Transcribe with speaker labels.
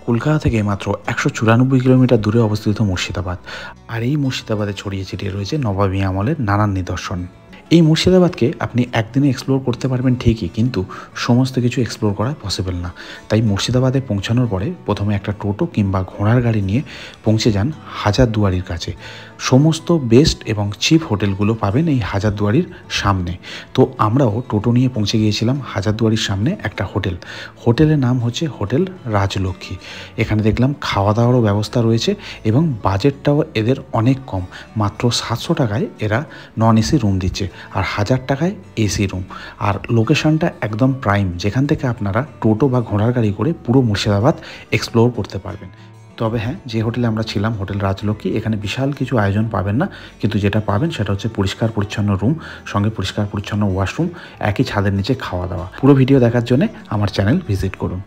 Speaker 1: কলকাতা থেকে মাত্র ১৯৪ কিলোমিটার দূরে অবস্থিত মুর্শিদাবাদ। আর এই মুর্শিদাবাদে ছড়িয়ে ছিটিয়ে রয়েছে নবাবী আমলের নানান নিদর্শন। এই মুর্শিদাবাদকে আপনি একদিনে এক্সপ্লোর করতে পারবেন ঠিকই, কিন্তু সমস্ত কিছু এক্সপ্লোর করা পসিবল না। তাই মুর্শিদাবাদে পৌঁছানোর পরে প্রথমে একটা টোটো কিংবা ঘোড়ার গাড়ি নিয়ে পৌঁছে যান হাজারদুয়ারির কাছে। সমস্ত বেস্ট এবং চিপ হোটেলগুলো পাবেন এই হাজারদুয়ারির সামনে। তো আমরাও টোটো নিয়ে পৌঁছে গিয়েছিলাম হাজারদুয়ারির সামনে একটা হোটেলের নাম হচ্ছে হোটেল রাজলক্ষ্মী। এখানে দেখলাম খাওয়া দাওয়ারও ব্যবস্থা রয়েছে এবং বাজেটটাও এদের অনেক কম। মাত্র ৭০০ টাকায় এরা নন এসি রুম দিচ্ছে, আর ১০০০ টাকায় এসি রুম। আর লোকেশনটা একদম প্রাইম, যেখান থেকে আপনারা টোটো বা ঘোড়ার গাড়ি করে পুরো মুর্শিদাবাদ এক্সপ্লোর করতে পারবেন। তবে হ্যাঁ, যে হোটেলে আমরা ছিলাম, হোটেল রাজলক্ষ্মী, এখানে বিশাল কিছু আয়োজন পাবেন না, কিন্তু যেটা পাবেন সেটা হচ্ছে পরিষ্কার পরিচ্ছন্ন রুম, সঙ্গে পরিষ্কার পরিচ্ছন্ন ওয়াশরুম, একই ছাদের নিচে খাওয়া দাওয়া। পুরো ভিডিও দেখার জন্য আমার চ্যানেল ভিজিট করুন।